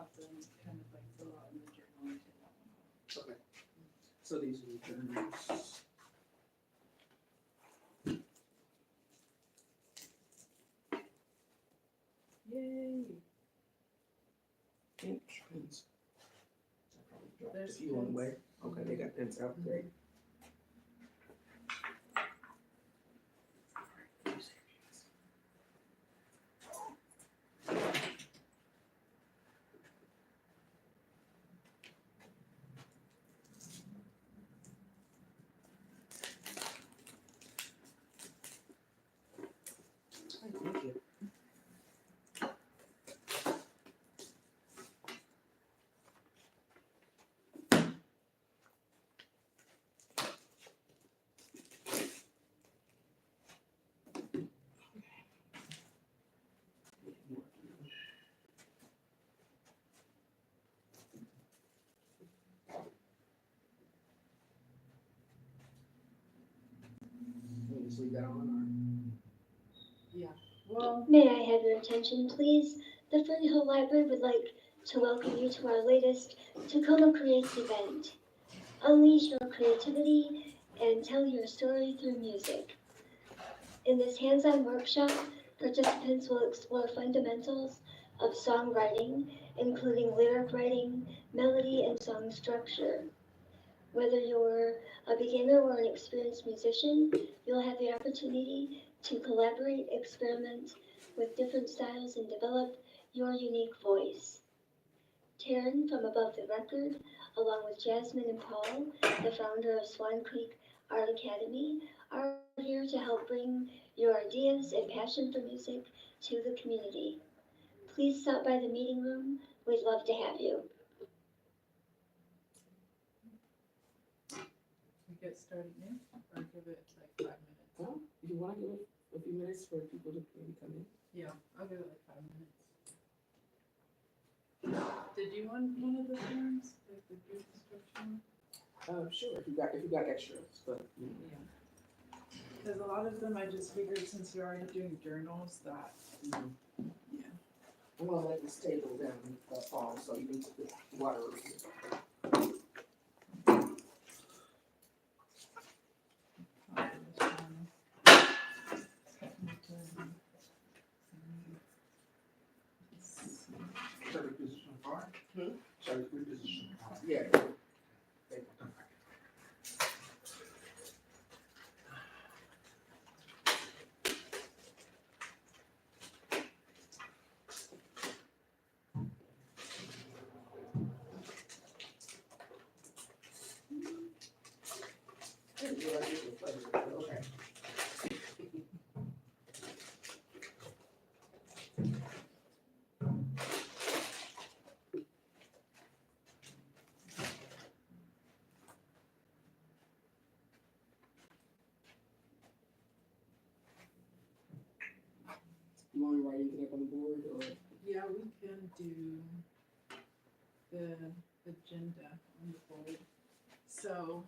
have them kind of like fill out in the journal and take that one off. Okay. So these are the journals. Yay! Ink pens. I probably dropped a There's few on the pens. way. Okay, they got pens out. Great. Thank you. We'll just leave that on, Yeah. Well, May I have your attention, please? The Freehill Library would like to welcome you to our latest Tacoma Creates event. Unleash your creativity and tell your story through music. In this hands-on workshop, participants will explore fundamentals of songwriting, including lyric writing, melody, and song structure. Whether you're a beginner or an experienced musician, you'll have the opportunity to collaborate, experiment with different styles, and develop your unique voice. Taryn from Above the Record, along with Jasmine and Paul, the founder of Swan Art Academy, are here to help bring your ideas and passion for music to the community. Please stop by the meeting room. We'd love to have you. we get started now, or give it like 5 minutes. Well, you want to give it a few minutes for people to maybe come in? Yeah, I'll give it like 5 minutes. Did you want one of the forms, like the group description? Sure, if you got extras, but Yeah. Because a lot of them, I just figured since you're already doing journals that, yeah. I'm gonna let this table down fall so you can put the water over here. Shall we position far? Shall we reposition far? Yeah. Okay. You want me to write anything up on the board or? Yeah, we can do the agenda on the board. So,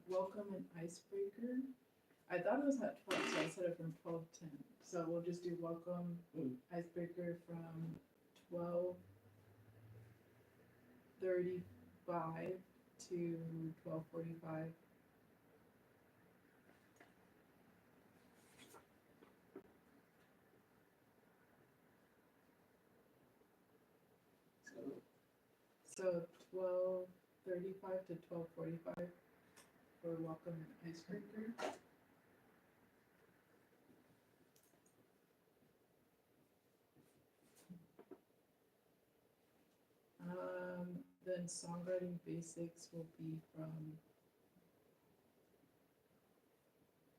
welcome and icebreaker. I thought it was at 12, so I set it from 12 to 10. So we'll just do welcome, icebreaker from 12:35 to 12:45. So 12:35 to 12:45 for welcome and icebreaker. Then songwriting basics will be from,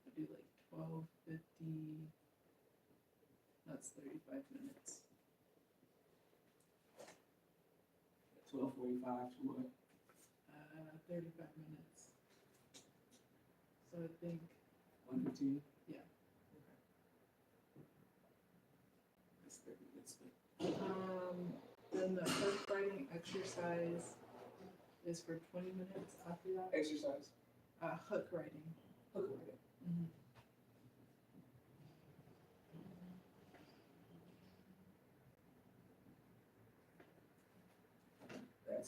I'll do like 12:50. That's 35 minutes. 12:45 to what? 35 minutes. So I think, 1:15? Yeah. Okay. That's 30 minutes. then the hook writing exercise is for 20 minutes after that. Exercise. Hook writing. Hook writing. Mm-hmm.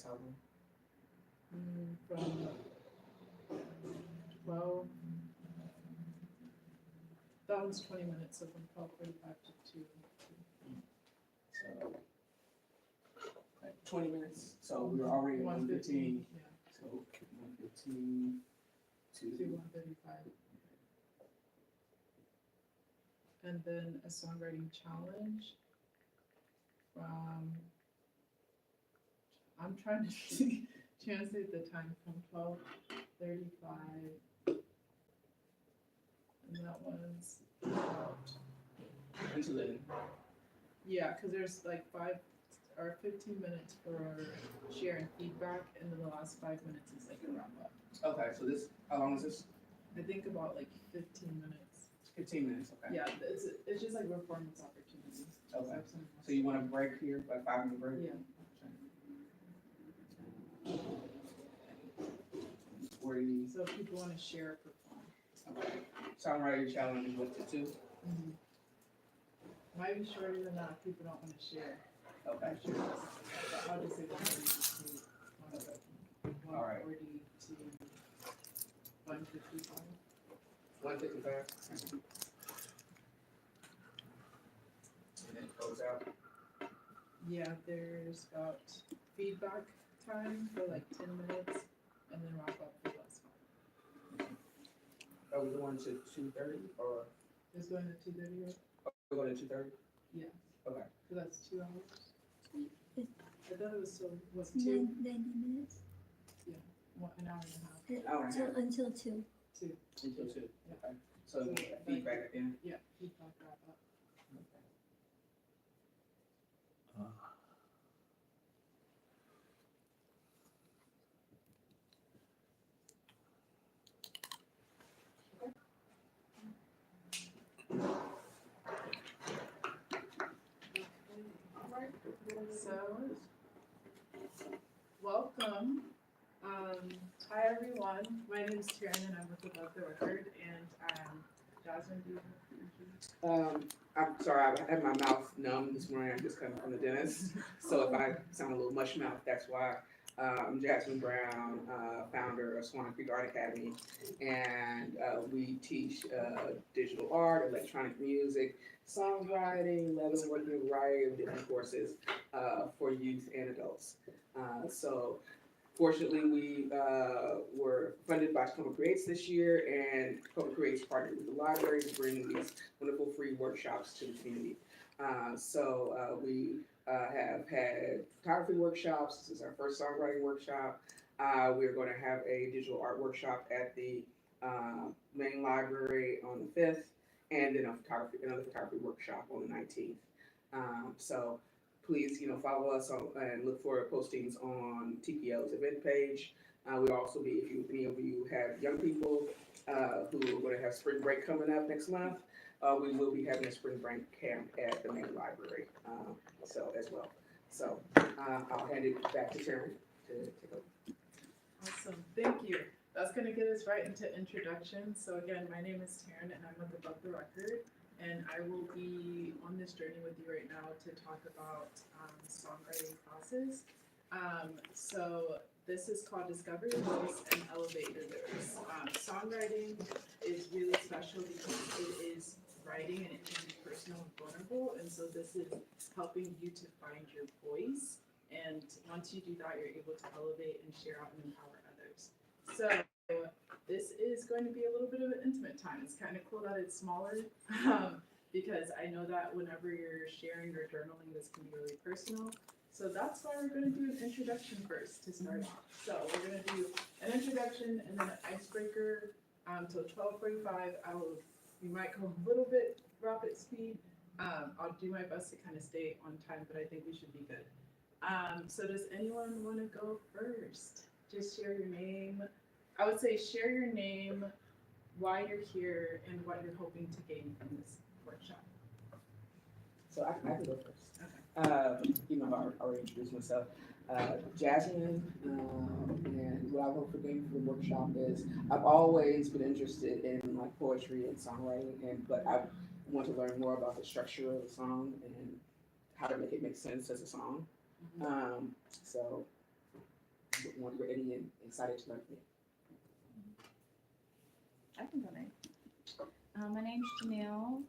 how long? From 12. That one's 20 minutes, so from 12:45 to 2. So, like 20 minutes, so we were already at 1:15. Yeah, So 1:15 to 1:35. And then a songwriting challenge from, I'm trying to translate the time from 12:35. And that was about, until then. yeah, because there's like 15 minutes for sharing feedback, and then the last 5 minutes is like a wrap up. Okay, so this, how long is this? I think about like 15 minutes. 15 minutes, okay. Yeah, it's just like performance opportunity. Okay. So you want a break here, like 5-minute break? Yeah. 40. So if people want to share, perform. Okay. Songwriting challenge, what to do? Might be shorter than that if people don't want to share. Okay. I'm sure I'll just say 1:30 to 1:40. All right. 1:40 to 1:55. 1:55. And then close out. Yeah, there's about feedback time for like 10 minutes, and then wrap up for the last 5. Are we going to 2:30 or It's going to 2:30, right? we're going to 2:30? Yeah. Okay. So that's 2 hours. Yeah. I thought it was 2, 90 minutes. an hour and a half. Hour and a half. Until 2. 2. Until 2. Yeah. Okay. So feedback at the end. Yeah, feedback wrap up. So, welcome. Hi everyone. My name is Taryn and I'm with Above the Record, and Jasmine, do you want to introduce? I'm sorry, I had my mouth numb this morning. I'm just coming from the dentist. So if I sound a little mush mouth, that's why. I'm Jasmine Brown, founder of Swan Art Academy, and we teach digital art, electronic music, songwriting, leatherworking, a variety of different courses for youth and adults. So fortunately, we were funded by Coma Creates this year, and Coma Creates partnered with the library to bring these wonderful free workshops to the community. We have had photography workshops. This is our first songwriting workshop. We're going to have a digital art workshop at the main library on the 5th, and then another photography workshop on the 19th. So please, follow us and look for postings on TPL's event page. We'll also be, if any of you have young people who are going to have spring break coming up next month, we will be having a spring break camp at the main library, as well. So I'll hand it back to Taryn to take over. Awesome, thank you. That's going to get us right into introduction. So again, my name is Taryn and I'm with Above the Record. And I will be on this journey with you right now to talk about songwriting classes. So this is called Discover Your Voice and Elevate Your Lyrics. Songwriting is really special because it is writing and it can be personal and vulnerable. And so this is helping you to find your voice. And once you do that, you're able to elevate and share out and empower others. So this is going to be a little bit of an intimate time. It's kind of cool that it's smaller because I know that whenever you're sharing or journaling, this can be really personal. So that's why we're going to do an introduction first to start off. So we're going to do an introduction and then an icebreaker till 12:45. We might go a little bit rapid speed. I'll do my best to kind of stay on time, but I think we should be good. So does anyone want to go first? Just share your name. I would say share your name, why you're here, and what you're hoping to gain from this workshop. So I can go first. Okay. I already introduced myself. Jasmine, and what I hope for gaining from the workshop is I've always been interested in like poetry and songwriting, but I want to learn more about the structure of the song and how to make it make sense as a song. So ready and excited to learn from you. I can go next. My name's Janelle.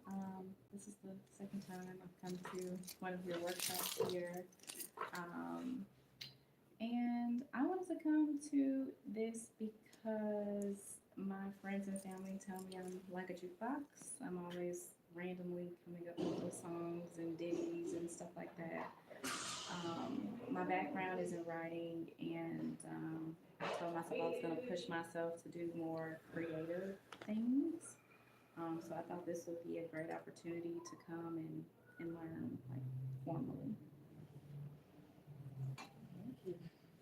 This is the second time I've come to one of your workshops here. And I wanted to come to this because my friends and family tell me I'm like a jukebox. I'm always randomly coming up with little songs and ditties and stuff like that. My background is in writing, and I told myself I was going to push myself to do more creative things. So I thought this would be a great opportunity to come and learn like formally.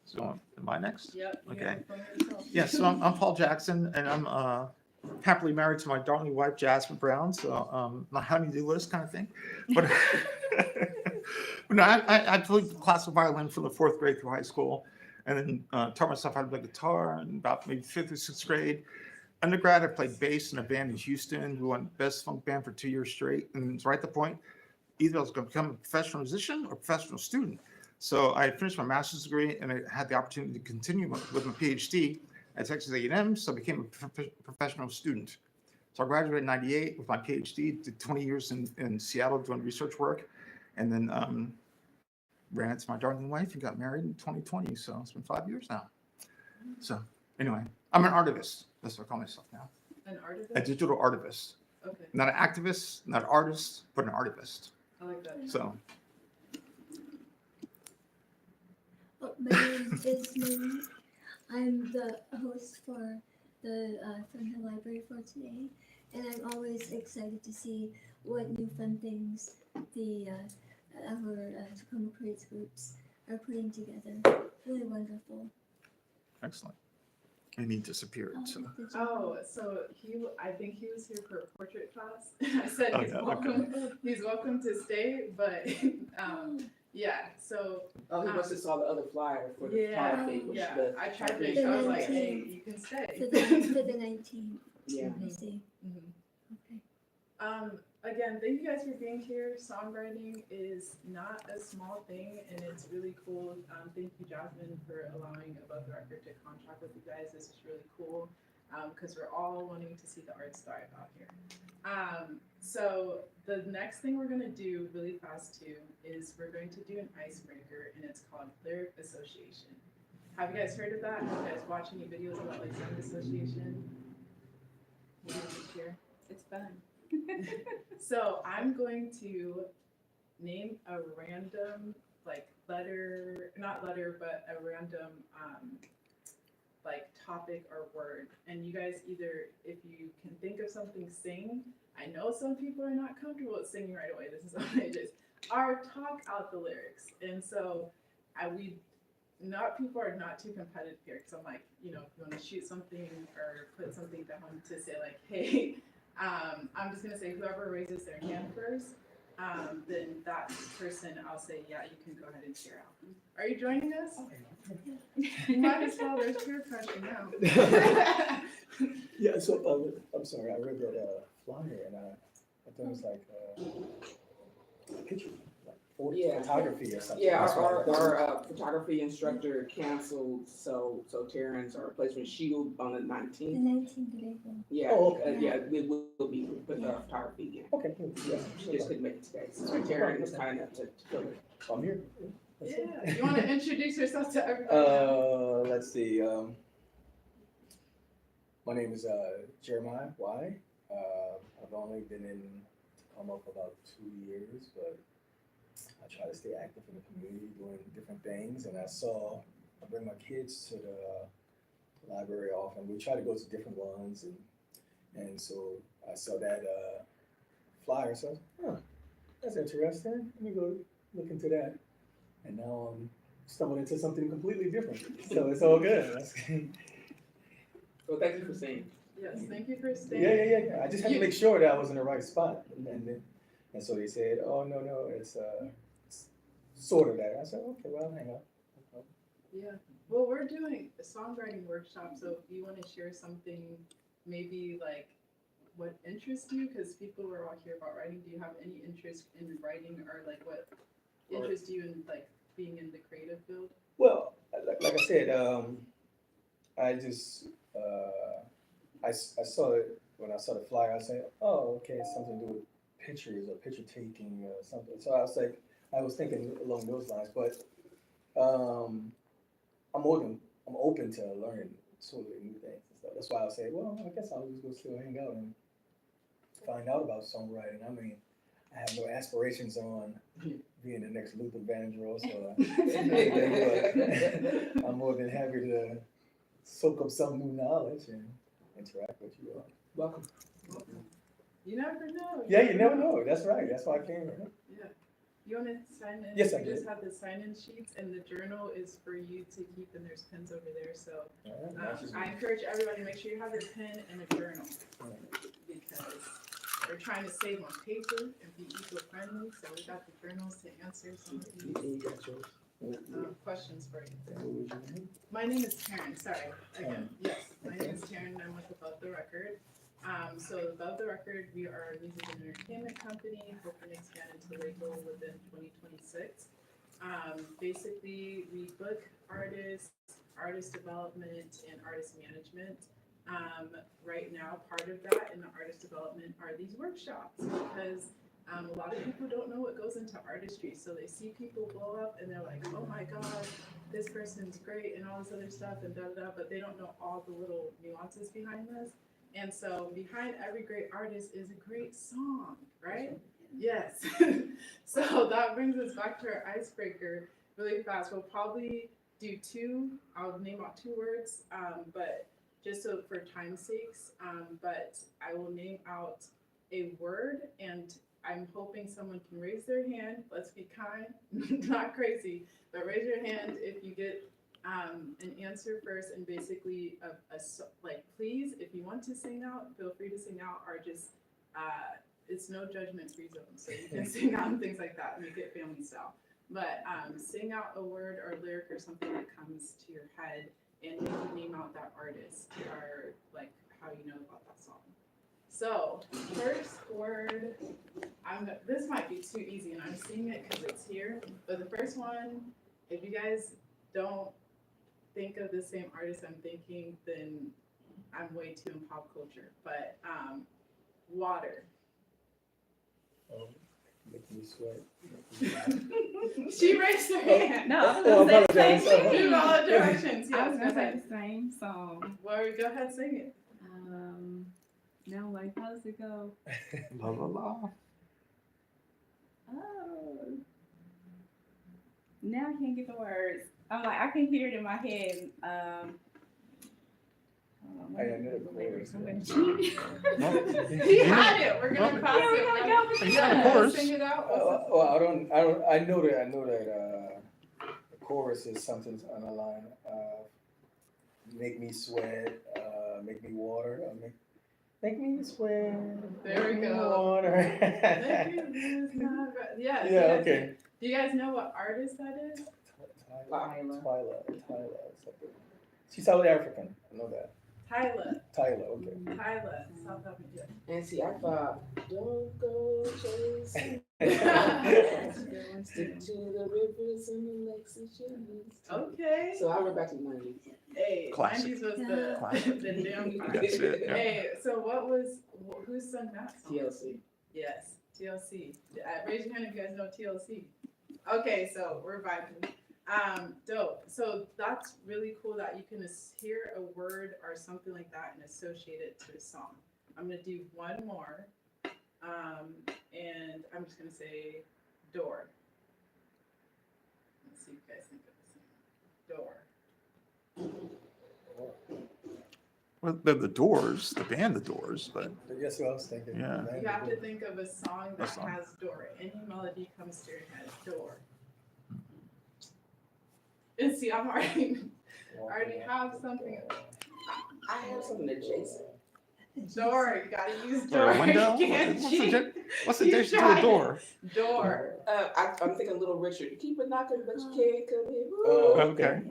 So am I next? Yep. you Okay. gotta promote yourself. Yes, so I'm Paul Jackson, and I'm happily married to my darling wife, Jasmine Brown, so not honey-do list kind of thing. But, but no, I played classical violin from the 4th grade through high school, and then taught myself how to play guitar in about maybe 5th or 6th grade. Undergrad, I played bass in a band in Houston. We won Best Funk Band for 2 years straight, and it's right at the point, either I was going to become a professional musician or a professional student. So I finished my master's degree, and I had the opportunity to continue with my Ph.D. at Texas A&M, so I became a professional student. So I graduated in 98 with my Ph.D., did 20 years in Seattle doing research work, and then ran into my darling wife and got married in 2020, so it's been 5 years now. So anyway, I'm an artivist. That's what I call myself now. An artist? A digital artivist. Okay, Not an activist, not an artist, but an artivist. I like that. So Oh, my name is Marie. I'm the host for the Thornhill Library for today, and I'm always excited to see what new fun things the our Tacoma Creates groups are putting together. Really wonderful. excellent. And he disappeared. So Oh, so I think he was here for a portrait class. I said Oh, he's yeah, welcome. He's welcome to stay, but yeah. So Oh, he must have saw the other flyer for the yeah, photography, which yeah. the. I tried to. The I was like, 19th. hey, you can stay. For the 19th. Yeah. I see. Mhm. Okay. Again, thank you guys for being here. Songwriting is not a small thing, and it's really cool. Thank you, Jasmine, for allowing Above the Record to contract with you guys. This is really cool because we're all wanting to see the arts thrive out here. So the next thing we're gonna do really fast too is we're going to do an icebreaker, and it's called Lyric Association. Have you guys heard of that? Have you guys watched any videos about like sound association? You can just share. It's fun. So I'm going to name a random like letter, not letter, but a random like topic or word. And you guys either, if you can think of something, sing. I know some people are not comfortable with singing right away. This is outrageous. Or talk out the lyrics. And so people are not too competitive here because I'm like, if you want to shoot something or put something down to say like, hey, I'm just gonna say whoever raises their hand first, then that person, I'll say, yeah, you can go ahead and share out. Are you joining us? You might as well, there's peer pressure now. Yeah, so I'm sorry, I read that flyer and I thought it was like a picture, like Yeah. photography or something. Yeah, That's what I thought. our photography instructor canceled, so Terrence, our replacement, she'll on the The 19th. 19th of April. Yeah, Oh, okay. yeah, we will be with the photography again. Okay, cool, yeah. She just couldn't make it today, so Terrence was kind enough to fill it. I'm here. That's it. Yeah, you wanna introduce yourself to everybody now? Let's see, my name is Jeremiah Y. I've only been in Tacoma for about 2 years, but I try to stay active in the community, doing different things, and I bring my kids to the library often. We try to go to different ones, and so I saw that flyer, so I was, huh, that's interesting, let me go look into that. And now I'm stumbling into something completely different, so it's all good. Well, thank you for saying. Yes, thank you for staying. Yeah. I just had to make sure that I was in the right spot, and so they said, oh, no, it's sort of that. I said, okay, well, hang on. Yeah, well, we're doing a songwriting workshop, so if you want to share something, maybe like what interests you, because people are all here about writing. Do you have any interest in writing, or like what interests you in like being in the creative field? Well, like I said, I just, I saw it, when I saw the flyer, I said, oh, okay, it's something to do with pictures or picture taking or something. So I was like, I was thinking along those lines, but I'm open to learning totally new things and stuff. That's why I say, well, I guess I'll just go still hang out and find out about songwriting. I mean, I have no aspirations on being the next Luther Vandross or anything, but I'm more than happy to soak up some new knowledge and interact with you all. Welcome. You never know. Yeah, you never know. That's right. That's why I came here. Yeah. You want to sign in? Yes, I You do. just have the sign-in sheets, and the journal is for you to keep, and there's pens over there. So All right, I encourage everybody to make sure you have a pen and a journal because we're trying to save on paper and be eco-friendly. So we got the journals to answer some of these questions for you. My name is Taryn. Sorry. Again, yes, my name is Taryn. I'm with Above the Record. So Above the Record, we are a music and entertainment company, hoping to expand into label within 2026. Basically, we book artists, artist development, and artist management. Right now, part of that in the artist development are these workshops because a lot of people don't know what goes into artistry. So they see people blow up and they're like, oh my God, this person's great and all this other stuff and but they don't know all the little nuances behind this. And so behind every great artist is a great song, right? Yes. So that brings us back to our icebreaker really fast. We'll probably do two. I'll name out two words, but just so for time's sakes. But I will name out a word, and I'm hoping someone can raise their hand. Let's be kind, not crazy, but raise your hand if you get an answer first, and basically like, please, if you want to sing out, feel free to sing out, or just it's no judgment free zone, so you can sing out and things like that, make it family style. But sing out a word or lyric or something that comes to your head, and maybe name out that artist or like how you know about that song. So first word, this might be too easy, and I'm seeing it because it's here. But the first one, if you guys don't think of the same artist I'm thinking, then I'm way too in pop culture. But water. Oh, make me sweat. She raised her hand. No, I was Oh, gonna say I the same apologize. Do all the directions. I Yes, was go gonna say ahead. the same song. Well, go ahead, sing it. Now like, how does it go? La la la. Oh. Now I can't get the words. I'm like, I can hear it in my head. I know the chorus. I'm gonna cheat. He had it. We're gonna pass Yeah, it. we're gonna go with Yeah, that. of course. Sing it out. Well, I know that the chorus is something on the line, make me sweat, make me water, make me sweat. There we make me go. Water. Yeah. Yeah, okay. Do you guys know what artist that is? Tyler. Something. She's South African. I know that. Tyler. Okay. Tyler. South Africa. And see, I thought, don't go chasing. Stick to the rivers and the lakes and shores. Okay. So I went back to the 90s. Hey, Classic. 90s was the Classic. the damn time. That's it. Yeah. Hey, so who sung that song? TLC. Yes, TLC. Raise your hand if you guys know TLC. Okay, so we're vibing. Dope. So that's really cool that you can hear a word or something like that and associate it to a song. I'm gonna do one more, and I'm just gonna say door. Let's see if you guys think of the same. Door. Well, they're the Doors, the band The Doors, but That's what I was thinking. Yeah. You have to think of a song that A song. has door. Any melody comes to your head. Door. And see, I already have something. I have something adjacent. Door. You gotta use or door. a window. You can't cheat. What's the You difference to tried a it. door? Door. I'm thinking Little Richard. You keep a knocking, but you can't come in. Oh, Okay.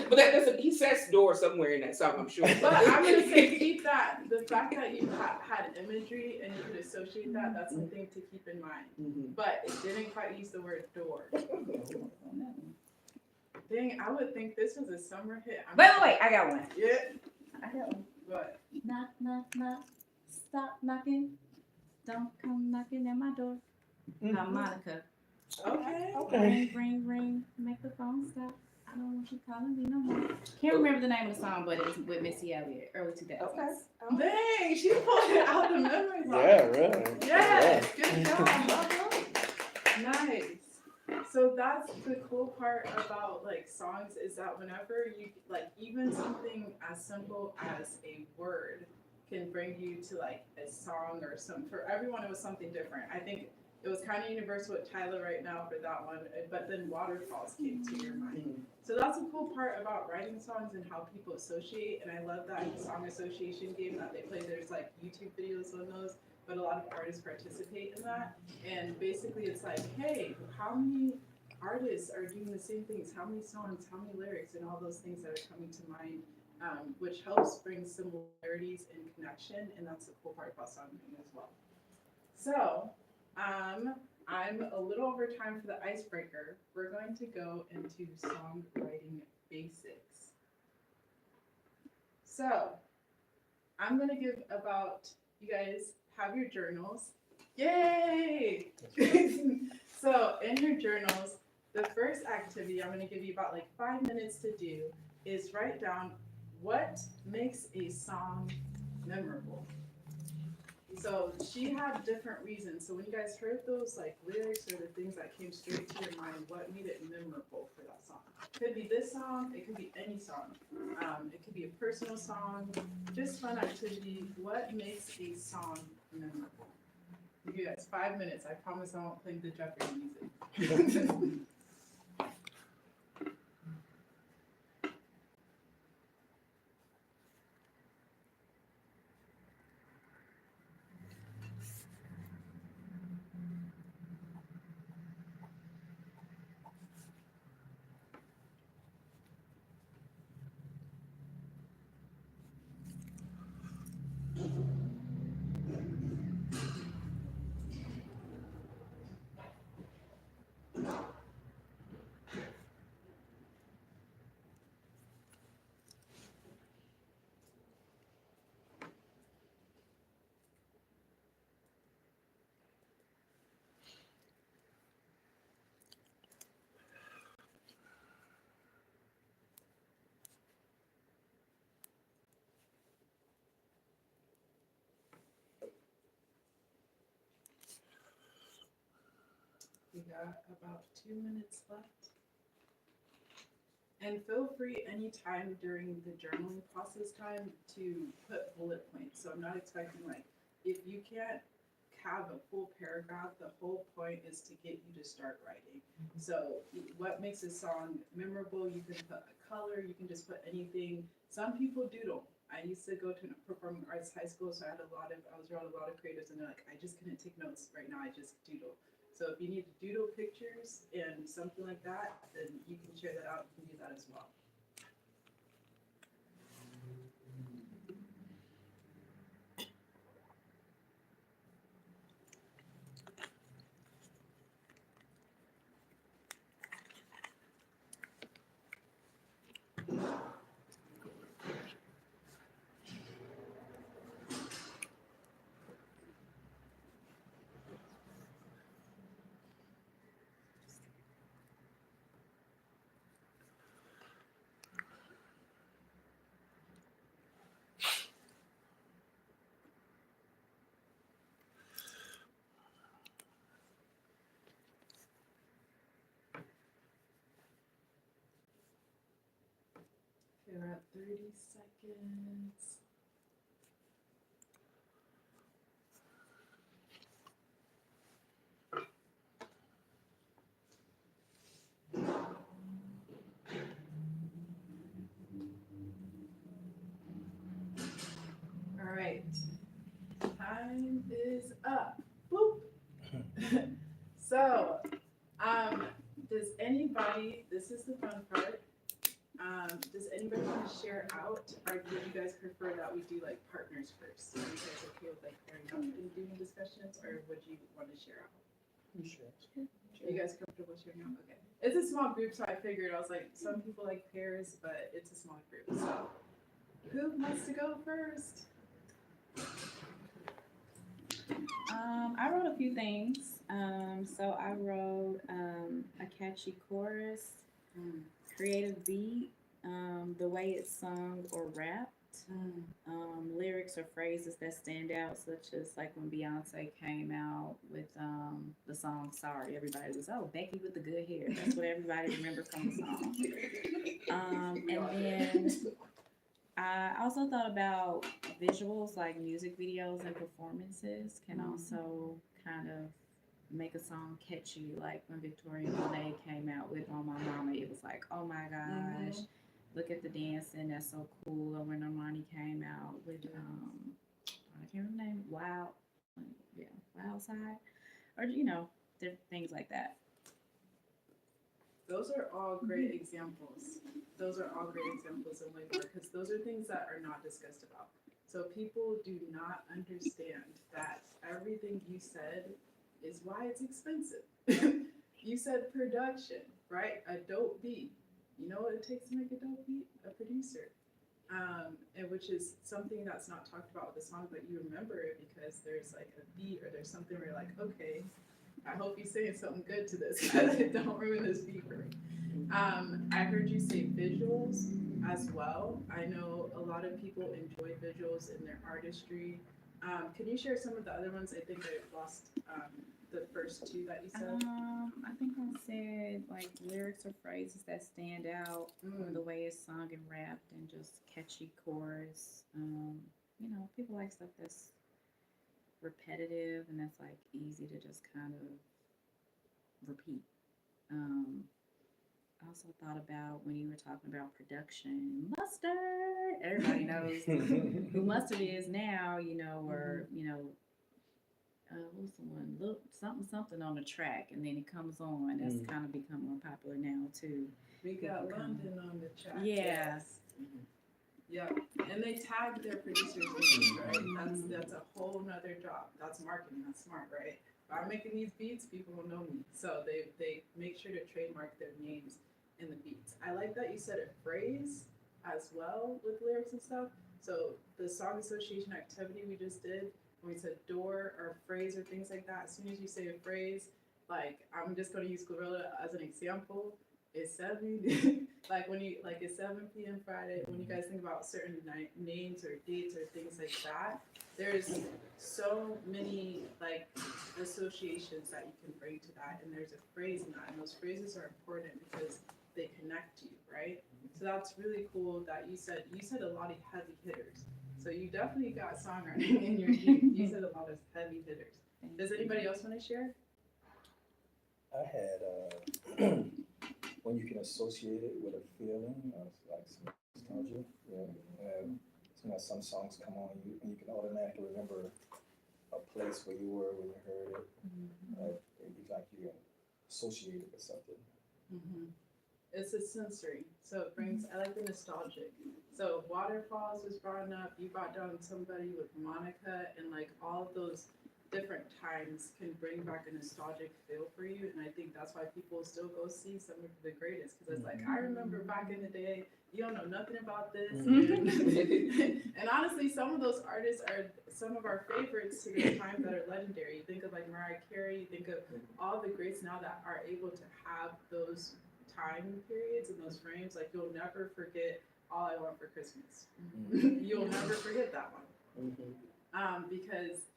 But that doesn't. He says door somewhere in that song, I'm sure. But I'm gonna say keep that. The fact that you had imagery and you could associate that, that's something to keep in mind. Mhm. But it didn't quite use the word door. Dang, I would think this was a summer hit. Wait, I got one. Yeah. I got one. What? Knock, knock, knock. Stop knocking. Don't come knocking at my door. Harmonica. Okay. Ring, ring, ring. Make the phone stop. I don't want you calling me no more. Can't remember the name of the song, but it was with Missy Elliott, early 2000s. Okay. Dang, she pulled it out the memory box. Yeah, really. Yes, good job. Nice. So that's the cool part about like songs is that whenever you like even something as simple as a word can bring you to like a song or some for everyone it was something different. I think it was kind of universal with Tyler right now for that one, but then waterfalls came to your mind. So that's a cool part about writing songs and how people associate. And I love that song association game that they play. There's like YouTube videos on those, but a lot of artists participate in that. And basically it's like, hey, how many artists are doing the same things? How many songs, how many lyrics, and all those things that are coming to mind, which helps bring similarities and connection. And that's the cool part about songwriting as well. So, I'm a little over time for the icebreaker. We're going to go into songwriting basics. So, I'm going to give about, you guys have your journals. Yay! So, in your journals, the first activity I'm going to give you about like 5 minutes to do is write down what makes a song memorable. So she had different reasons. So when you guys heard those like lyrics or the things that came straight to your mind, what made it memorable for that song? It could be this song, it could be any song. It could be a personal song, just fun activity. What makes a song memorable? You guys, 5 minutes. I promise I won't play the Jeopardy music. We got about 2 minutes left. And feel free anytime during the journaling process time to put bullet points. So I'm not expecting like, if you can't have a full paragraph, the whole point is to get you to start writing. So what makes a song memorable, you can put a color, you can just put anything. Some people doodle. I used to go to performing arts high school, so I was around a lot of creatives and they're like, I just couldn't take notes right now, I just doodle. So if you need to doodle pictures and something like that, then you can share that out, you can do that as well. Okay, we're at 30 seconds. All right, time is up. Boop. So, does anybody, this is the fun part, does anybody want to share out, or would you guys prefer that we do like partners first? Are you guys okay with like pairing up and doing discussions, or would you want to share out? You guys comfortable sharing now? Okay. It's a small group, so I figured, I was like, some people like pairs, but it's a small group. So who wants to go first? I wrote a few things. So I wrote a catchy chorus, creative beat, the way it's sung or rapped, lyrics or phrases that stand out, such as like when Beyonce came out with the song "Sorry," everybody was, "Oh, Becky with the good hair." That's what everybody remembers from the song. And then I also thought about visuals, like music videos and performances can also kind of make a song catchy. Like when Victoria Monet came out with "On My Mama," it was like, oh my gosh, look at the dancing, that's so cool. Or when Armani came out with I can't remember the name, Wild Side, or different things like that. Those are all great examples. Those are all great examples of labor because those are things that are not discussed about. So people do not understand that everything you said is why it's expensive. You said production, right? A dope beat. You know what it takes to make a dope beat? A producer. And which is something that's not talked about with the song, but you remember it because there's like a beat or there's something where you're like, okay, I hope you're saying something good to this. Don't ruin this beat for me. I heard you say visuals as well. I know a lot of people enjoy visuals in their artistry. Can you share some of the other ones? I think I lost the first two that you said. I think I said like lyrics or phrases that stand out, or the way it's sung and rapped, and just catchy chorus. People like stuff that's repetitive and that's like easy to just kind of repeat. I also thought about when you were talking about production, Mustard. Everybody knows who Mustard is now, or what's the one? Look, something on the track, and then it comes on. That's kind of become more popular now too. We got London on the track. Yeah. Yes. Yeah, and they tag their producers' names, right? That's a whole nother job. That's marketing. That's smart, right? If I'm making these beats, people will know me. So they make sure to trademark their names in the beats. I like that you said a phrase as well with lyrics and stuff. So the song association activity we just did, when we said door or phrase or things like that, as soon as you say a phrase, like I'm just going to use Gorilla as an example. It's 7, it's 7 p.m. Friday. When you guys think about certain names or dates or things like that, there's so many like associations that you can bring to that, and there's a phrase in that, and those phrases are important because they connect you, right? So that's really cool that you said a lot of heavy hitters. So you definitely got songwriting in your genes. You said a lot of heavy hitters. Does anybody else want to share? I had when you can associate it with a feeling of like some nostalgia. Some songs come on and you can automatically remember a place where you were when you heard it. Like you associate it with something. It's a sensory, so it brings. I like the nostalgic. So Waterfalls was brought up. You brought down somebody with Monica, and like all of those different times can bring back a nostalgic feel for you, and I think that's why people still go see some of the greatest, because it's like, I remember back in the day, you don't know nothing about this, and honestly, some of those artists are some of our favorites to the time that are legendary. You think of like Mariah Carey, you think of all the greats now that are able to have those time periods and those frames. Like you'll never forget All I Want for Christmas. You'll never forget that one, because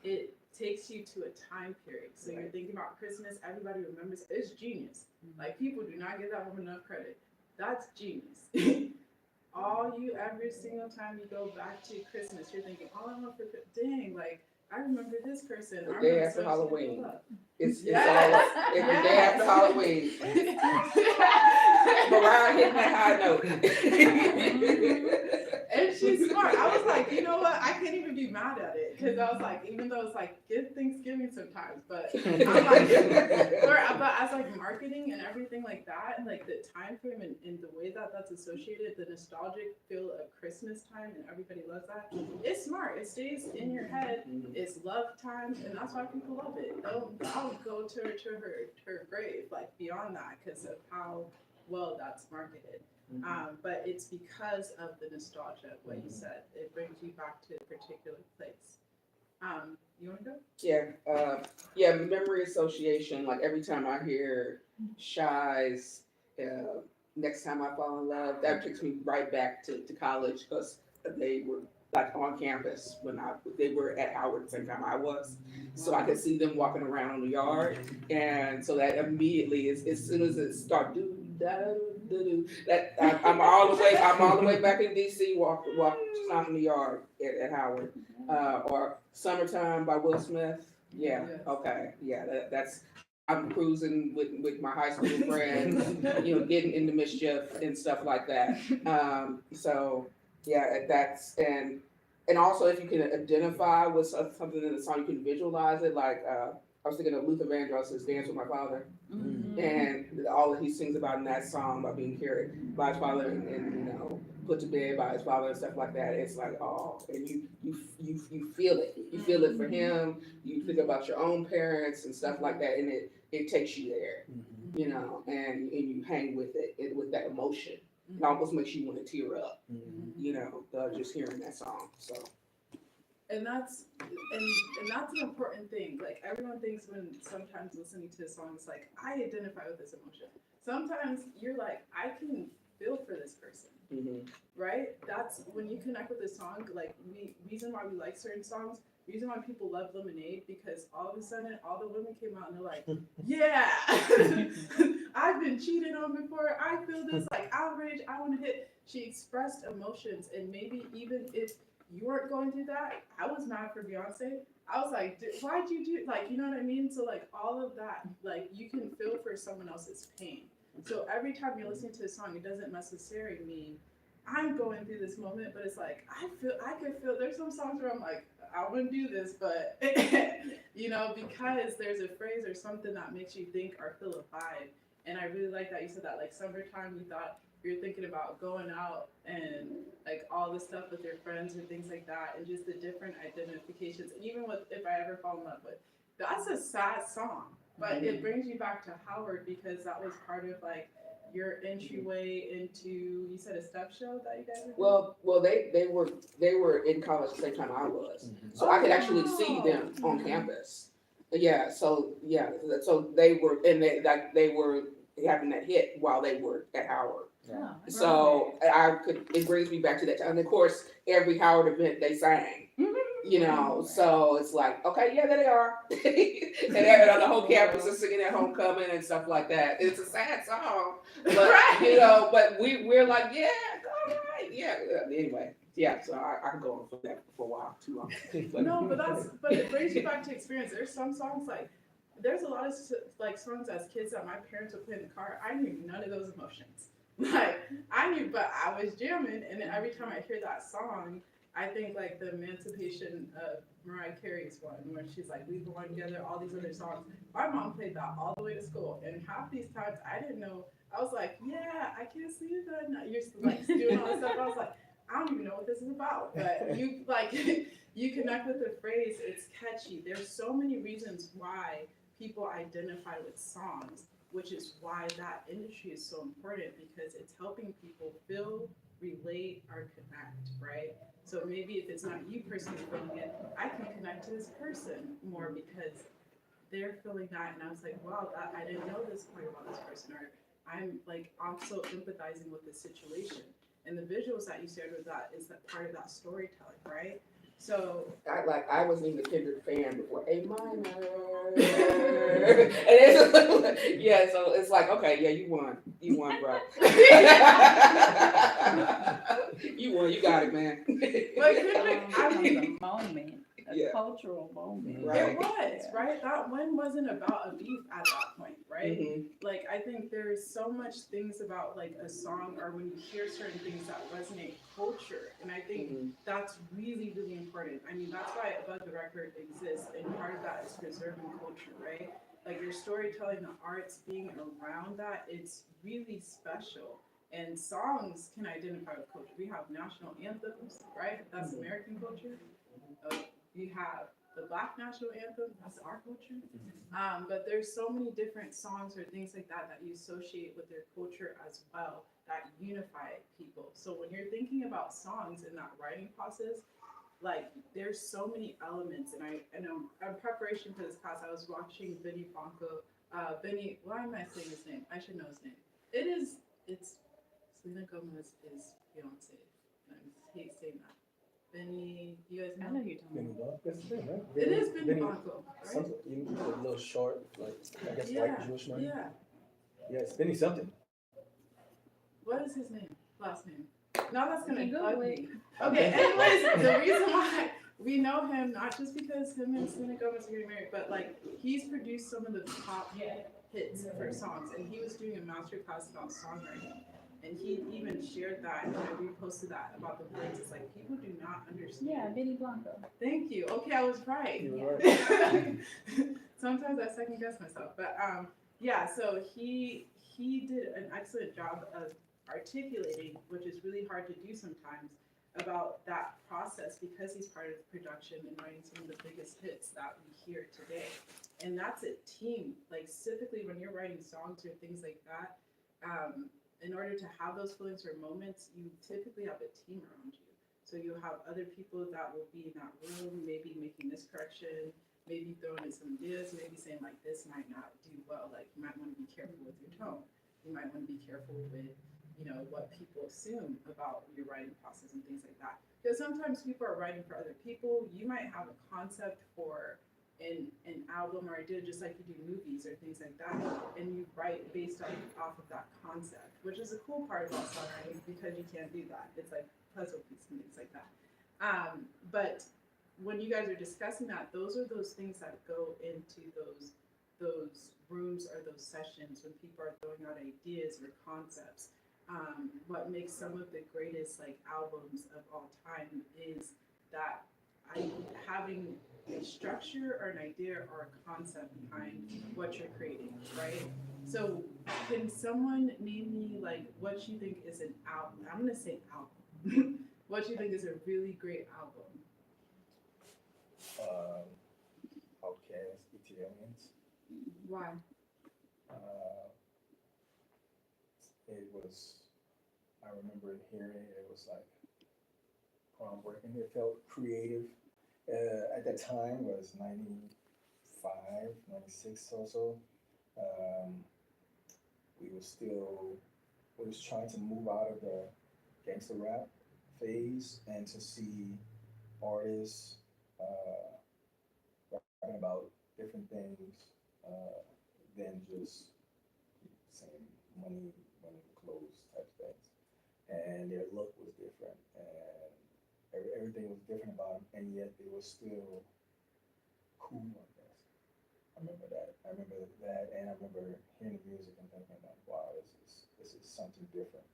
it takes you to a time period. So you're thinking about Christmas, everybody remembers. It's genius. Like people do not give that woman enough credit. That's genius. Every single time you go back to Christmas, you're thinking, all I want for dang, like I remember this person. The day after Halloween. It's the day after Halloween. Mariah hitting that high note. And she's smart. I was like, you know what? I can't even be mad at it, because I was like, even though it's like good Thanksgiving sometimes, but I'm like, but as like marketing and everything like that, like the time frame and the way that that's associated, the nostalgic feel of Christmas time, and everybody loves that. It's smart. It stays in your head. It it's love time, and that's why people love it. I'll go to her grave, like beyond that, because of how well that's marketed. But it's because of the nostalgia, what you said. It brings you back to a particular place. You want to go? Yeah, memory association. Like every time I hear Shy's "Next Time I Fall in Love," that takes me right back to college because they were like on campus when they were at Howard at the same time I was, so I could see them walking around the yard, and so that immediately, as soon as it started, I'm all the way back in DC, walk stomping the yard at Howard. Or "Summertime" by Will Smith. Yeah. Yes. Okay. Yeah. That's. I'm cruising with my high school friends, getting into mischief and stuff like that. So yeah, that's and also if you can identify with something in the song, you can visualize it. Like I was thinking of Luther Vandross's "Dance with My Father," and all that he sings about in that song about being carried by his father and put to bed by his father and stuff like that. It's like, oh, and you feel it. You feel it for him. You think about your own parents and stuff like that, and it takes you there, and you hang with it with that emotion. It almost makes you want to tear up, just hearing that song. So. And that's an important thing. Like everyone thinks when sometimes listening to a song, it's like, I identify with this emotion. Sometimes you're like, I can feel for this person. Right? That's when you connect with a song. Like reason why we like certain songs, reason why people love Lemonade, because all of a sudden all the women came out and they're like, yeah, I've been cheated on before. I feel this like outrage. I want to hit. She expressed emotions, and maybe even if you weren't going through that, I was mad for Beyonce. I was like, why'd you do, like, you know what I mean? So like all of that, like you can feel for someone else's pain. So every time you're listening to a song, it doesn't necessarily mean I'm going through this moment, but it's like I could feel. There's some songs where I'm like, I wouldn't do this, but because there's a phrase or something that makes you think or feel a vibe. And I really like that you said that. Like summertime, you thought you're thinking about going out and like all the stuff with your friends or things like that, and just the different identifications. And even with If I Ever Fall in Love With, that's a sad song. But it brings you back to Howard because that was part of like your entryway into, you said a step show that you guys were doing? Well, they were in college at the same time I was, so I could actually see them on campus. Yeah, so they were they were having that hit while they were at Howard. Oh, So it brings me back to that time. And of course, every Howard event they sang. So it's like, okay, yeah, there they are. and the whole campus is singing at homecoming and stuff like that. It's a sad song, but but we're like, yeah, all right, yeah. Anyway, yeah. So I can go on for that for a while, too long. but it brings you back to experience. There's some songs like, there's a lot of like songs as kids that my parents would play in the car. I knew none of those emotions. Like I knew, but I was jamming, and every time I hear that song, I think like the Emancipation of Mariah Carey's one, where she's like, we belong together, all these other songs. My mom played that all the way to school, and half these times I didn't know. I was like, yeah, I can't see that. You're like doing all this stuff. I was like, I don't even know what this is about. But you like, you connect with the phrase. It's catchy. There's so many reasons why people identify with songs, which is why that industry is so important, because it's helping people feel, relate, or connect, right? So maybe if it's not you personally feeling it, I can connect to this person more because they're feeling that, and I was like, wow, I didn't know this point about this person, or I'm like also empathizing with the situation. And the visuals that you shared with that is that part of that storytelling, right? So I wasn't even a Kendrick fan before A minor. And it's, yeah, so it's like, okay, yeah, you won, bro. You won, you got it, man. but Kendrick, I mean, a moment, cultural moment. Right. It was, right? That one wasn't about a beef at that point, right? Mm-hmm. Like, I think there's so much things about like a song, or when you hear certain things that resonate culture, and I think that's really, really important. I mean, that's why Above the Record exists, and part of that is preserving culture, right? Like your storytelling, the arts, being around that, it's really special. And songs can identify with culture. We have national anthems, right? That's American culture. You have the Black national anthem. That's our culture. But there's so many different songs or things like that that you associate with their culture as well that unify people. So when you're thinking about songs in that writing process, like there's so many elements. And I know in preparation for this class, I was watching Benny Blanco. Why am I saying his name? I should know his name. It's Selena Gomez is Beyonce. And I hate saying that. Benny, you guys I know? know you're talking Benny Blanco, that's his name, right? It is Benny Blanco, right? Something, a little short, like, I guess Yeah, white Jewish name. yeah. Yeah, it's Benny something. What is his name? Last name? Now that's gonna You can bug Google me. Okay, anyways, the reason why we know him, not just because him and Selena Gomez are getting married, but like he's produced some of the top hits for songs, and he was doing a master class about songwriting. And he even shared that, and I reposted that about the words. It's like people do not understand. Yeah, Benny Blanco. Thank you. Okay, I was right. You were right. Sometimes I second guess myself, but yeah. So he did an excellent job of articulating, which is really hard to do sometimes, about that process because he's part of production and writing some of the biggest hits that we hear today. And that's a team. Like specifically when you're writing songs or things like that. In order to have those feelings or moments, you typically have a team around you. So you'll have other people that will be in that room, maybe making this correction, maybe throwing in some ideas, maybe saying like this might not do well. Like you might want to be careful with your tone. You might want to be careful with, what people assume about your writing process and things like that. Because sometimes people are writing for other people. You might have a concept for an album or idea, just like you do movies or things like that, and you write based off of that concept, which is a cool part about songwriting because you can't do that. It's like puzzle pieces and things like that. But when you guys are discussing that, those are those things that go into those rooms or those sessions when people are throwing out ideas or concepts. What makes some of the greatest like albums of all time is that having a structure or an idea or a concept behind what you're creating, right? So can someone name me like what you think is an album? I'm gonna say album. What you think is a really great album? Outcast, Italians. Why? It was, I remember hearing it, it was like groundbreaking. It felt creative. At that time was 95, 96 or so. We was trying to move out of the gangster rap phase and to see artists writing about different things than just saying money, clothes type things. And their look was different, and everything was different about them, and yet they were still cool, I guess. I remember that, and I remember hearing the music and thinking like, wow, this is something different.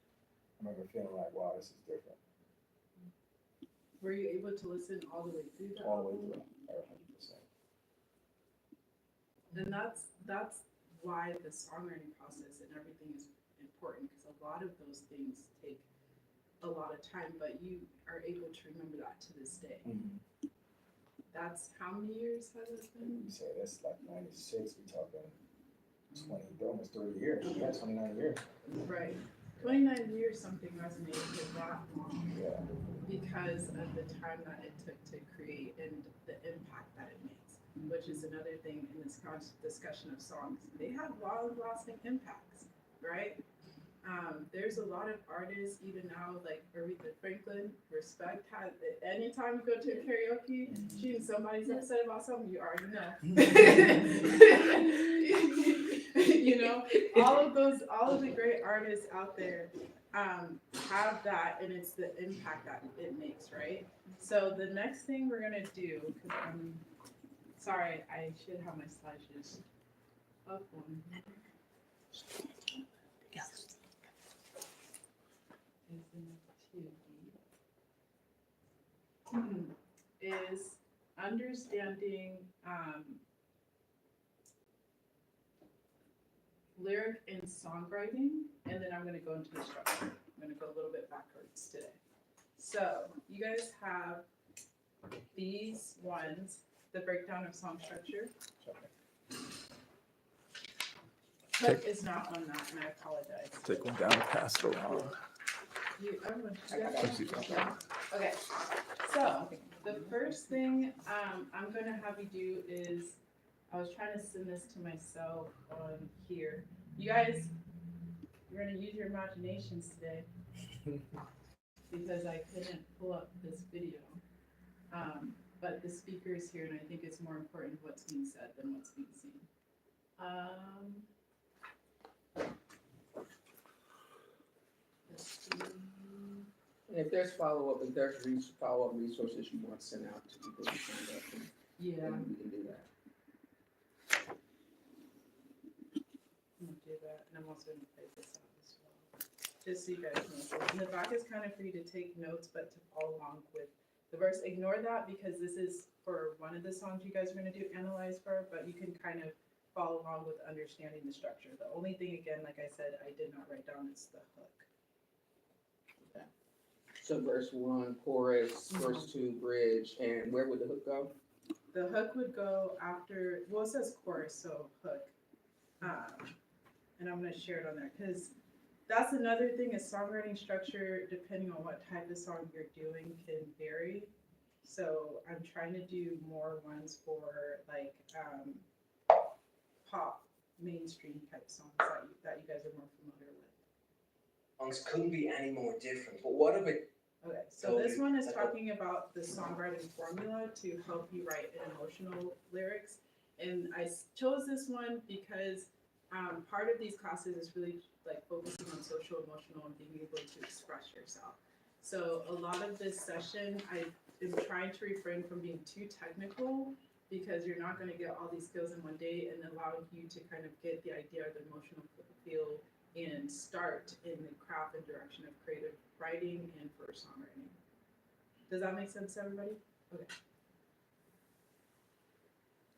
I remember feeling like, wow, this is different. Were you able to listen all the way through that? All the way through, 100%. And that's why the songwriting process and everything is important, because a lot of those things take a lot of time, but you are able to remember that to this day. Mm-hmm. That's how many years has it been? You say that's like 96, we're talking 20, almost 30 years. Yeah, 29 years. Right. 29 years something resonated with that long. Yeah. Because of the time that it took to create and the impact that it makes, which is another thing in this discussion of songs. They have long-lasting impacts, right? There's a lot of artists, even now, like Aretha Franklin, Respect, has, anytime you go to a karaoke, she and somebody's upset about something, you already know. All of the great artists out there have that, and it's the impact that it makes, right? So the next thing we're gonna do, because I'm sorry, I should have my slideshows up on here. Is understanding lyric and songwriting, and then I'm going to go into the structure. I'm going to go a little bit backwards today. So you guys have these ones. the breakdown of song structure. Take- Hook is not on that, and I apologize. Take one down and pass it along. Everyone, Let's see. okay, so the first thing I'm gonna have you do is, I was trying to send this to myself on here. You guys, you're gonna use your imaginations today because I couldn't pull up this video. But the speaker is here, and I think it's more important what's being said than what's being seen. Let's see. And if there's follow-up, if there's follow-up resources you want sent out to people who signed up, Yeah, then we can do that. I'm gonna do that, and I'm also gonna play this out as well, just so you guys know. So in the back is kind of for you to take notes, but to follow along with the verse. Ignore that because this is for one of the songs you guys are gonna do analyze for, but you can kind of follow along with understanding the structure. The only thing, again, like I said, I did not write down is the hook. So verse 1, chorus, verse 2, bridge, and where would the hook go? The hook would go after, well, it says chorus, so hook. And I'm gonna share it on there, because that's another thing is songwriting structure, depending on what type of song you're doing, can vary. So I'm trying to do more ones for like pop, mainstream type songs that you guys are more familiar with. Songs couldn't be any more different. But what if it? Okay, so this one is talking about the songwriting formula to help you write an emotional lyrics. And I chose this one because part of these classes is really like focusing on social, emotional, and being able to express yourself. So a lot of this session, I am trying to refrain from being too technical because you're not going to get all these skills in one day, and allowing you to kind of get the idea of the emotional feel and start in the craft and direction of creative writing and for songwriting. Does that make sense to everybody? Okay.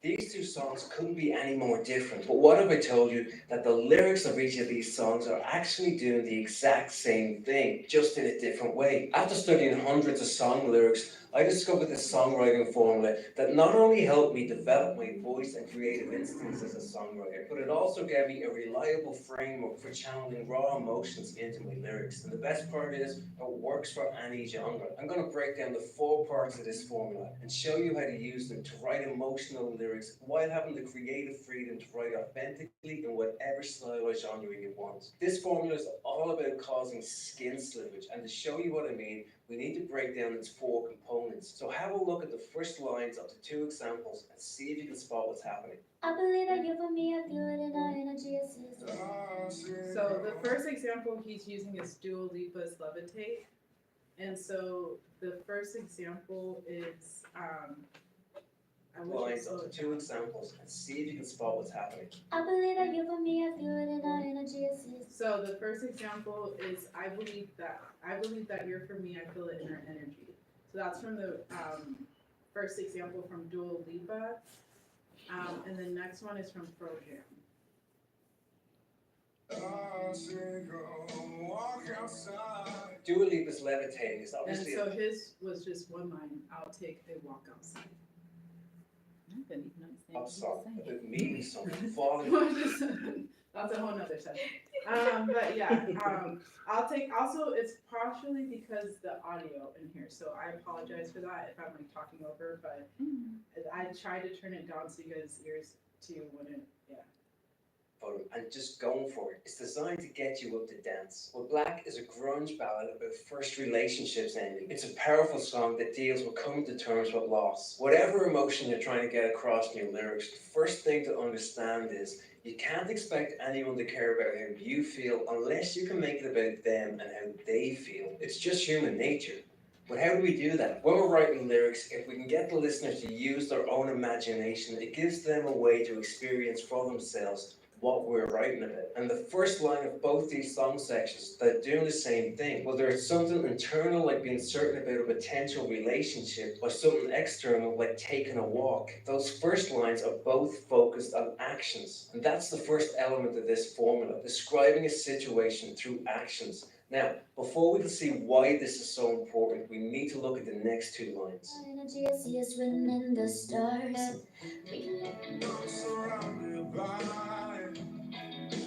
These two songs couldn't be any more different. But what if I told you that the lyrics of each of these songs are actually doing the exact same thing, just in a different way? After studying hundreds of song lyrics, I discovered this songwriting formula that not only helped me develop my voice and creative instincts as a songwriter, but it also gave me a reliable framework for channeling raw emotions into my lyrics. And the best part is, it works for any genre. I'm going to break down the 4 parts of this formula and show you how to use them to write emotional lyrics while having the creative freedom to write authentically in whatever style or genre you want. This formula is all about causing skin slippage, and to show you what I mean, we need to break down its 4 components. So have a look at the first lines of the 2 examples and see if you can spot what's happening. I believe that you for me, I feel it in our energy assist. So the first example he's using is Dua Lipa's Levitate. And so the first example is, Lines of the 2 examples and see if you can spot what's happening. I believe that you for me, I feel it in our energy assist. So the first example is, I believe that you're for me, I feel it in our energy. So that's from the first example from Dua Lipa. And the next one is from Pro Jam. Dua Lipa's Levitating is And obviously so his was just one line, I'll take a walk outside. I couldn't even understand pop what you song were saying. about meeting someone, falling. That's a whole nother session. But yeah, I'll take, also it's partially because the audio in here, so I apologize for that if I'm like talking over, but I try to turn it down so you guys' ears too wouldn't, yeah. And just going for it. It's designed to get you up to dance. Well, Black is a grunge ballad about first relationships ending. It's a powerful song that deals with coming to terms with loss. Whatever emotion you're trying to get across in your lyrics, the first thing to understand is you can't expect anyone to care about how you feel unless you can make it about them and how they feel. It's just human nature. But how do we do that? When we're writing lyrics, if we can get the listeners to use their own imagination, it gives them a way to experience for themselves what we're writing about. And the first line of both these song sections, they're doing the same thing. Whether it's something internal like being certain about a potential relationship, or something external like taking a walk, those first lines are both focused on actions. And that's the first element of this formula, describing a situation through actions. Now, before we can see why this is so important, we need to look at the next two lines. Energy I see us written in the stars. I'm surrounded by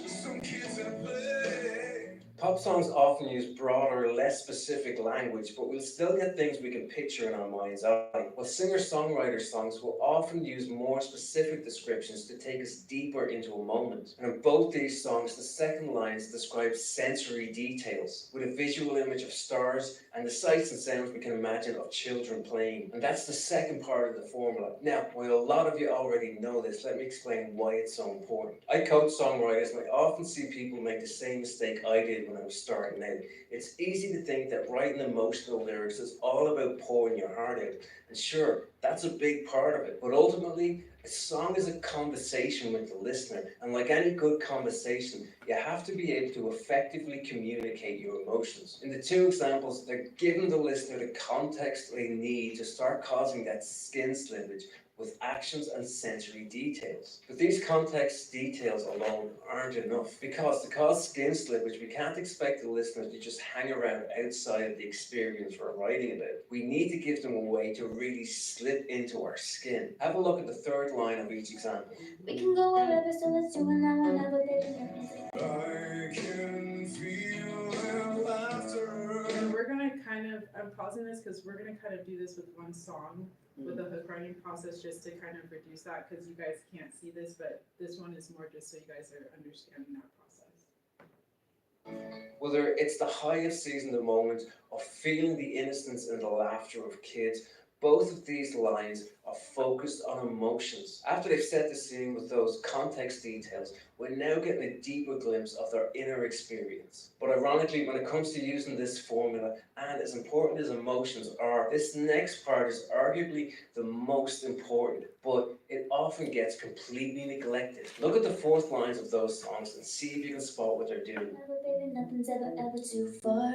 some kids at play. Pop songs often use broader, less specific language, but we'll still get things we can picture in our mind's eye. While singer-songwriter songs will often use more specific descriptions to take us deeper into a moment. And in both these songs, the second lines describe sensory details, with a visual image of stars and the sights and sounds we can imagine of children playing. And that's the second part of the formula. Now, while a lot of you already know this, let me explain why it's so important. I coach songwriters and I often see people make the same mistake I did when I was starting out. It's easy to think that writing emotional lyrics is all about pouring your heart out. And sure, that's a big part of it. But ultimately, a song is a conversation with the listener. And like any good conversation, you have to be able to effectively communicate your emotions. In the two examples, they're giving the listener the context they need to start causing that skin slippage with actions and sensory details. But these context details alone aren't enough, because to cause skin slippage, we can't expect the listener to just hang around outside of the experience we're writing about. We need to give them a way to really slip into our skin. Have a look at the third line of each example. We can go wherever, so let's do it now, whenever, baby. I can feel the laughter. And we're gonna I'm pausing this because we're gonna kind of do this with one song with the hook writing process, just to kind of reduce that, because you guys can't see this, but this one is more just so you guys are understanding that process. Whether it's the highest season, the moment of feeling the innocence and the laughter of kids, both of these lines are focused on emotions. After they've set the scene with those context details, we're now getting a deeper glimpse of their inner experience. But ironically, when it comes to using this formula, and as important as emotions are, this next part is arguably the most important, but it often gets completely neglected. Look at the fourth lines of those songs and see if you can spot what they're doing. Never, baby, nothing's ever, ever too far.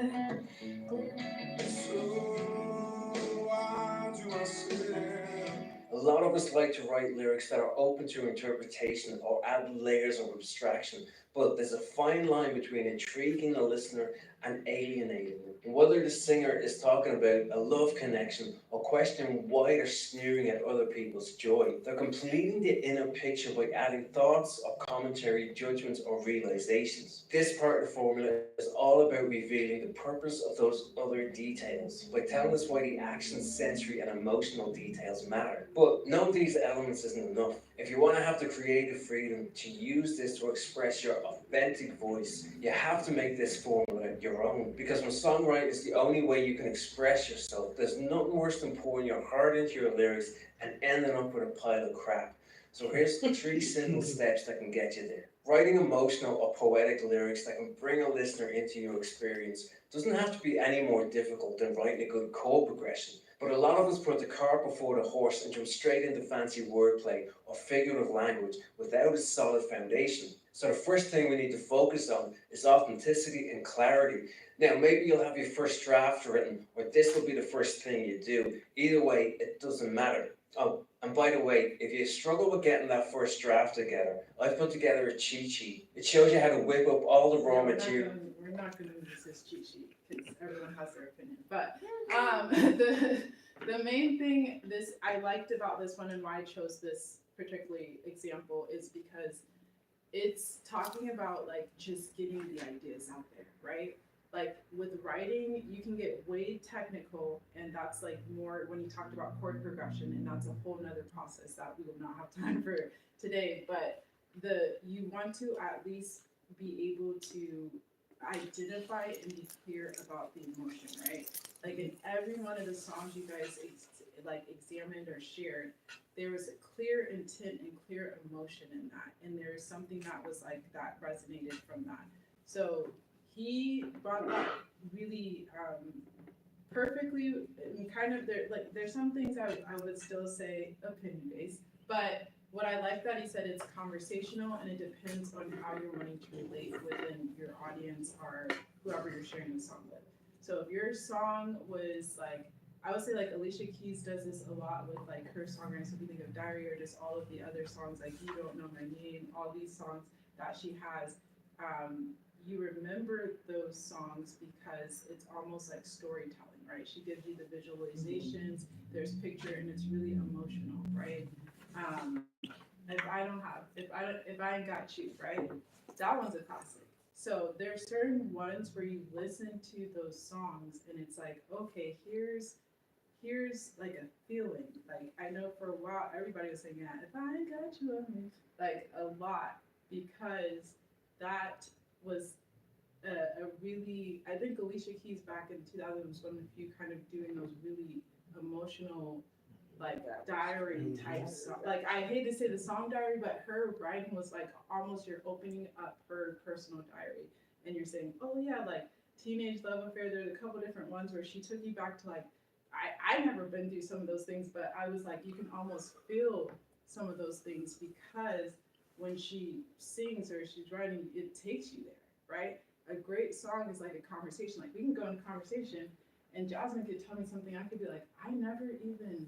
A lot of us like to write lyrics that are open to interpretation or add layers of abstraction, but there's a fine line between intriguing the listener and alienating them. And whether the singer is talking about a love connection or questioning why they're sneering at other people's joy, they're completing the inner picture by adding thoughts or commentary, judgments or realizations. This part of the formula is all about revealing the purpose of those other details by telling us why the action, sensory and emotional details matter. But none of these elements isn't enough. If you want to have the creative freedom to use this to express your authentic voice, you have to make this formula your own. Because when songwriting is the only way you can express yourself, there's nothing worse than pouring your heart into your lyrics and ending up with a pile of crap. So here's 3 simple steps that can get you there. Writing emotional or poetic lyrics that can bring a listener into your experience doesn't have to be any more difficult than writing a good chord progression. But a lot of us put the cart before the horse and jump straight into fancy wordplay or figurative language without a solid foundation. So the first thing we need to focus on is authenticity and clarity. Now, maybe you'll have your first draft written, or this will be the first thing you do. Either way, it doesn't matter. Oh, and by the way, if you struggle with getting that first draft together, I've put together a cheat sheet. It shows you how to whip up all the raw material. We're not gonna use this cheat sheet because everyone has their opinion. But the main thing I liked about this one and why I chose this particularly example is because it's talking about like just getting the ideas out there, right? Like with writing, you can get way technical, and that's like more when you talked about chord progression, and that's a whole nother process that we will not have time for today. But you want to at least be able to identify and be clear about the emotion, right? Like in every one of the songs you guys examined or shared, there was a clear intent and clear emotion in that, and there is something that was like that resonated from that. So he brought that really perfectly, and kind of there's some things I would still say opinion based, but what I like that he said it's conversational and it depends on how you're wanting to relate within your audience or whoever you're sharing the song with. So if your song was like, I would say like Alicia Keys does this a lot with like her songwriting, so if you think of Diary or just all of the other songs like You Don't Know My Name, all these songs that she has, you remember those songs because it's almost like storytelling, right? She gives you the visualizations, there's picture, and it's really emotional, right? If I ain't got you, right? That one's a classic. So there's certain ones where you listen to those songs and it's like, okay, here's like a feeling. Like I know for a while everybody was saying, yeah, if I ain't got you, I mean, like a lot because that was a really, I think Alicia Keys back in 2000 was one of the few kind of doing those really emotional, like diary type song. Like I hate to say the song diary, but her writing was like almost you're opening up her personal diary and you're saying, oh yeah, like teenage love affair. There's a couple different ones where she took you back to like, I never been through some of those things, but I was like, you can almost feel some of those things because when she sings or she's writing, it takes you there, right? A great song is like a conversation. Like we can go into conversation and Jasmine could tell me something. I could be like, I never even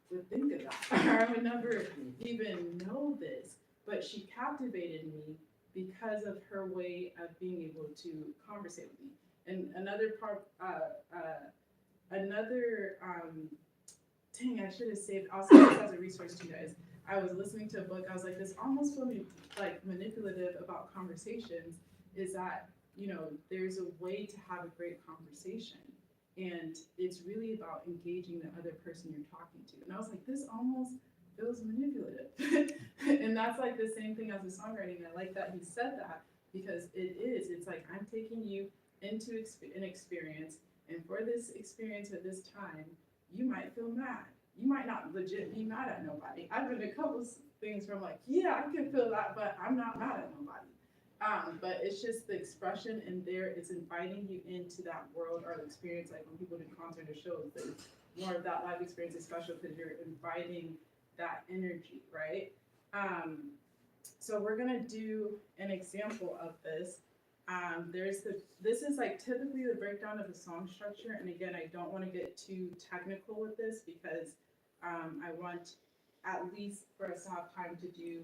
would think of that. Or I would never even know this. But she captivated me because of her way of being able to conversate with me. And another part, dang, I should have saved, I'll save this as a resource to you guys. I was listening to a book, I was like, this almost feel me like manipulative about conversations is that, you know, there's a way to have a great conversation. And it's really about engaging the other person you're talking to. And I was like, this almost feels manipulative. And that's like the same thing as the songwriting. I like that he said that because it is. It's like I'm taking you into an experience, and for this experience at this time, you might feel mad. You might not legit be mad at nobody. I've been a couple things where I'm like, yeah, I can feel that, but I'm not mad at nobody. But it's just the expression in there, it's inviting you into that world or the experience, like when people do concert or shows, more of that live experience is special because you're inviting that energy, right? So we're gonna do an example of this. This is like typically the breakdown of the song structure, and again, I don't want to get too technical with this because I want at least for us to have time to do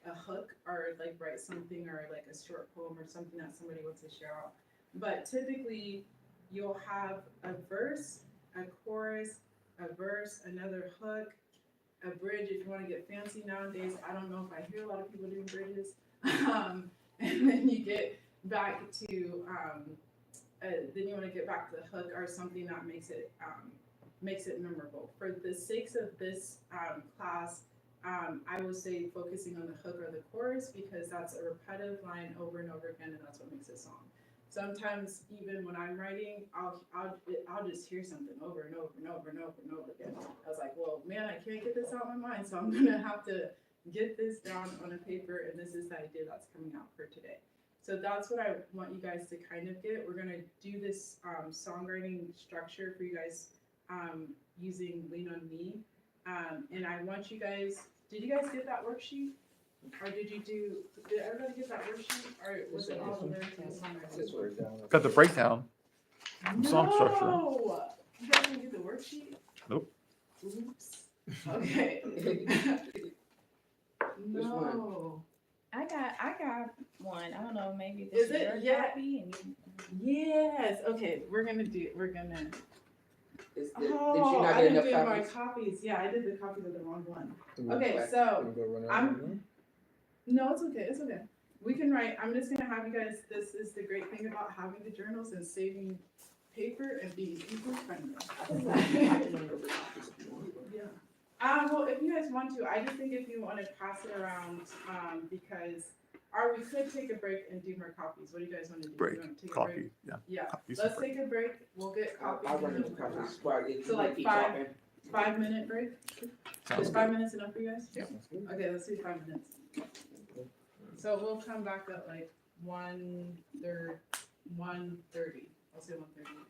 a hook or like write something or like a short poem or something that somebody wants to share out. But typically you'll have a verse, a chorus, a verse, another hook, a bridge if you want to get fancy nowadays. I don't know if I hear a lot of people doing bridges. And then you get back to, then you want to get back to the hook or something that makes it memorable. For the sakes of this class, I will say focusing on the hook or the chorus because that's a repetitive line over and over again, and that's what makes a song. Sometimes even when I'm writing, I'll just hear something over and over and over and over and over again. I was like, well, man, I can't get this out of my mind, so I'm gonna have to get this down on a paper, and this is the idea that's coming out for today. So that's what I want you guys to kind of get. We're gonna do this songwriting structure for you guys using Lean on Me. And I want you guys, did you guys get that worksheet? Or did everybody get that worksheet? Or was it all there for the songwriting? Got the breakdown. Song structure. No! You guys didn't get the worksheet? Nope. Oops. Okay. Which one? No. I got one. I don't know, maybe this Is it? your Yeah. copy and Yes. Okay, we're gonna. Did you Oh, not I get didn't enough do my copies? copies. Yeah, I did the copies of the wrong one. Do Okay, we so go run around I'm- the room? no, it's okay. It's okay. We can write. I'm just gonna have you guys. This is the great thing about having the journals and saving paper and being eco friendly. Yeah. Well, if you guys want to, I just think if you want to pass it around, because, or we could take a break and do more copies. What do you guys want to do? Break, You wanna take a copy, break? yeah. Yeah. Copies. Let's take a break. We'll get copies. I'll run and into then we'll copies. come Well, if So you like keep 5 talking. 5-minute break? Sounds Is good. 5 minutes enough for you guys? Yeah. Okay, let's do 5 minutes. So we'll come back at like 1:30. I'll say 1:30.